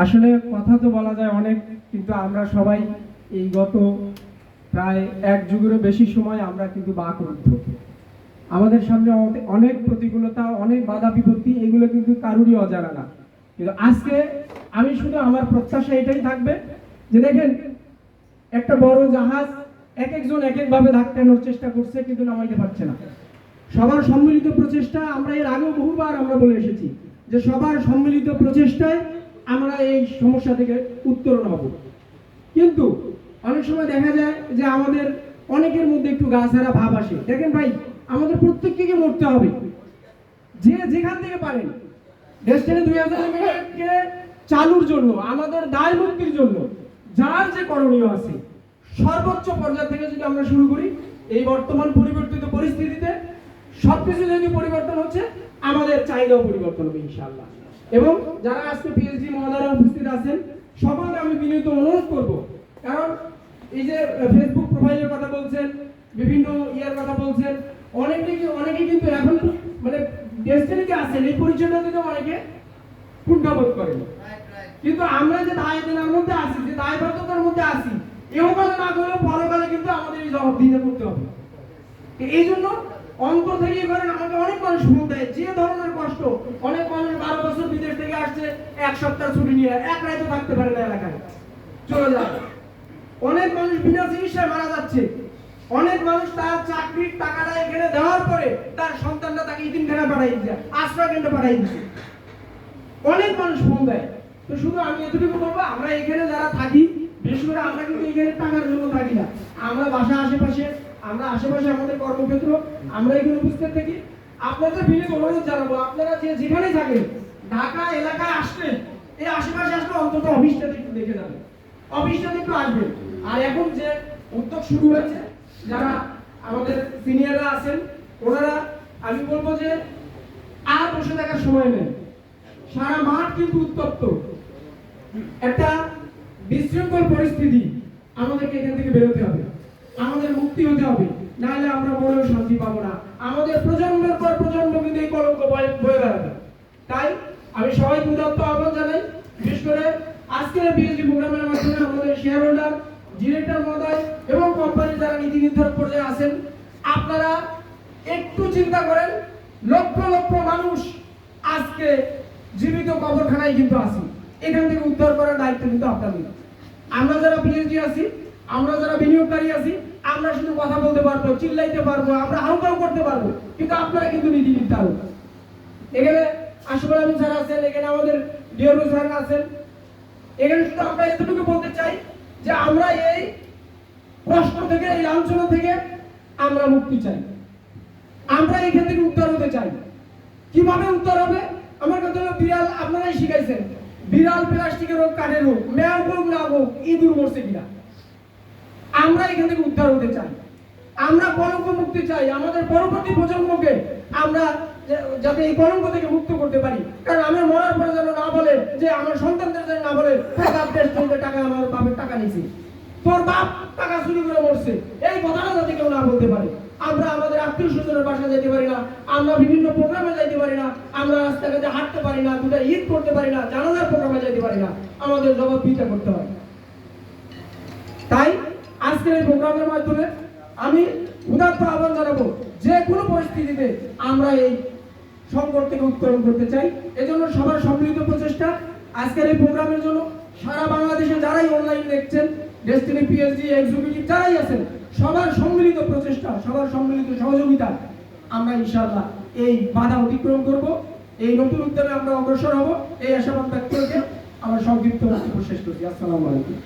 আসলে কথা তো বলা যায় অনেক, কিন্তু আমরা সবাই এই গত প্রায় এক যুগেরও বেশি সময় আমরা কিন্তু বাকরুদ্ধ। আমাদের সামনে অনেক প্রতিকূলতা, অনেক বাধা বিপত্তি, এগুলো কিন্তু কারুরই অজানা না। কিন্তু আজকে আমি শুধু আমার প্রত্যাশা এটাই থাকবে যে দেখেন, একটা বড় জাহাজ এক একজন এক একভাবে ধাক্কানোর চেষ্টা করছে, কিন্তু নামাইতে পারছে না। সবার সম্মিলিত প্রচেষ্টা, আমরা এর আগেও বহুবার আমরা বলে এসেছি যে সবার সম্মিলিত প্রচেষ্টায় আমরা এই সমস্যা থেকে উত্তরণ হব। কিন্তু অনেক সময় দেখা যায় যে আমাদের অনেকের মধ্যে একটু গা ছাড়া ভাব আসে। দেখেন ভাই, আমাদের প্রত্যেককে মরতে হবে, যে যেখান থেকে পারেন। ডেস্টিনি 2000 লিমিটেডকে চালুর জন্য, আমাদের দায় মুক্তির জন্য যার যে করণীয় আছে, সর্বোচ্চ পর্যায় থেকে যদি আমরা শুরু করি, এই বর্তমান পরিবর্তিত পরিস্থিতিতে সবকিছু যদি পরিবর্তন হচ্ছে, আমাদের চাহিদাও পরিবর্তন হবে ইনশাআল্লাহ। এবং যারা আজকে পিএইচডি মহোদয়রা উপস্থিত আছেন, সকলকে আমি বিনীত অনুরোধ করব, কারণ এই যে ফেসবুক প্রোফাইলের কথা বলছেন, বিভিন্ন ইয়ার কথা বলছেন, অনেকে কিন্তু এখন মানে ডেস্টিনিতে আছেন, এই পরিচয়টা দিতে অনেকে কুণ্ঠাবোধ করেন। কিন্তু আমরা যে দায়িত্বের মধ্যে আছি, যে দায়বদ্ধতার মধ্যে আছি, এহকালে না করলেও পরকালে কিন্তু আমাদের এই জবাবদিহিতা করতে হবে। এই জন্য অন্তর থেকে করেন। আমাকে অনেক মানুষ ফোন দেয়, যে ধরনের কষ্ট, অনেক মানুষ 12 বছর বিদেশ থেকে আসছে, এক সপ্তাহ ছুটি নিয়ে এক রাতে থাকতে পারে না, এলাকায় চলে যায়। অনেক মানুষ বিনা চিকিৎসায় মারা যাচ্ছে। অনেক মানুষ তার চাকরির টাকাটা এখানে দেওয়ার পরে তার সন্তানরা তাকে ইতিমখানা পাঠাই দিচ্ছে, আশ্রয় কেন্দ্রে পাঠাই দিচ্ছে। অনেক মানুষ ফোন দেয়। তো শুধু আমি এতটুকু বলবো, আমরা এখানে যারা থাকি, বিশেষ করে আমরা কিন্তু এখানে টাকার জন্য থাকি না। আমরা বাসা আশেপাশে, আমরা আশেপাশে আমাদের কর্মক্ষেত্র, আমরা এখানে উপস্থিত থাকি। আপনাদের বিনীত অনুরোধ জানাবো, আপনারা যে যেখানে থাকেন, ঢাকা এলাকায় আসলে, এই আশেপাশে আসলে অন্তত অফিসটাতে একটু দেখে যাবেন, অফিসটাতে একটু আসবেন। আর এখন যে উদ্যোগ শুরু হয়েছে, যারা আমাদের সিনিয়ররা আছেন, ওনারা, আমি বলবো যে আর বসে থাকার সময় নেই। সারা মাঠ কিন্তু উত্তপ্ত, একটা বিশৃঙ্খল পরিস্থিতি। আমাদেরকে এখান থেকে বেরোতে হবে, আমাদের মুক্তি হতে হবে, নাহলে আমরা মনেও শান্তি পাবো না। আমাদের প্রজন্মের পর প্রজন্ম কিন্তু এই কলঙ্ক বয়ে বেড়াবে। তাই আমি সবাইকে উদাত্ত আহ্বান জানাই, বিশেষ করে আজকের পিএইচডি প্রোগ্রামের মাধ্যমে আমাদের শেয়ার হোল্ডার, ডিরেক্টর মহোদয় এবং কোম্পানির যারা নীতি নির্ধারক পর্যায়ে আছেন, আপনারা একটু চিন্তা করেন। লক্ষ লক্ষ মানুষ আজকে জীবিত কবরখানায় কিন্তু আছি, এখান থেকে উদ্ধার করার দায়িত্ব কিন্তু আপনাদের। আমরা যারা পিএইচডি আছি, আমরা যারা বিনিয়োগকারী আছি, আমরা শুধু কথা বলতে পারবো, চিল্লাইতে পারবো, আমরা হাউকাউ করতে পারবো, কিন্তু আপনারা কিন্তু নীতি নির্ধারক। এখানে আশফাক আলম স্যার আছেন, এখানে আমাদের ডিওরো স্যার আছেন। এখানে শুধু আমরা এতটুকু বলতে চাই যে আমরা এই কষ্ট থেকে, এই লাঞ্ছনা থেকে আমরা মুক্তি চাই, আমরা এখান থেকে উদ্ধার হতে চাই। কিভাবে উদ্ধার হবে? আমার কথা হলো, বিড়াল আপনারাই শিখাইছেন, বিড়াল প্লাস্টিকের হোক, কাঠের হোক, ম্যাও হোক না হোক, ইঁদুর মরছে কিনা, আমরা এখান থেকে উদ্ধার হতে চাই। আমরা কলঙ্ক মুক্তি চাই, আমাদের পরবর্তী প্রজন্মকে আমরা যাতে এই কলঙ্ক থেকে মুক্ত করতে পারি। কারণ আমার মরার পরে যেন না বলে, যে আমার সন্তানদের যেন না বলে, টাকা আমার বাপের টাকা নিয়েছি, তোর বাপ টাকা চুরি করে মরছে, এই কথাটা যাতে কেউ না বলতে পারে। আমরা আমাদের আত্মীয় স্বজনের বাসায় যেতে পারি না, আমরা বিভিন্ন প্রোগ্রামে যেতে পারি না, আমরা রাস্তাঘাটে হাঁটতে পারি না, দুটা ঈদ করতে পারি না, জানাজার প্রোগ্রামে যেতে পারি না, আমাদের জবাবদিহিতা করতে হয়। তাই আজকের এই প্রোগ্রামের মাধ্যমে আমি উদাত্ত আহ্বান জানাবো, যে কোনো পরিস্থিতিতে আমরা এই সংকট থেকে উত্তরণ করতে চাই। এজন্য সবার সম্মিলিত প্রচেষ্টা। আজকের এই প্রোগ্রামের জন্য সারা বাংলাদেশে যারাই অনলাইন দেখছেন, ডেস্টিনি পিএইচডি এক্সিকিউটিভ যারাই আছেন, সবার সম্মিলিত প্রচেষ্টা, সবার সম্মিলিত সহযোগিতা, আমরা ইনশাআল্লাহ এই বাধা অতিক্রম করব, এই নতুন উদ্যমে আমরা অগ্রসর হব। এই আশাবাদ ব্যক্ত করে আমার সংক্ষিপ্ত বক্তব্য শেষ করছি। আসসালামু আলাইকুম।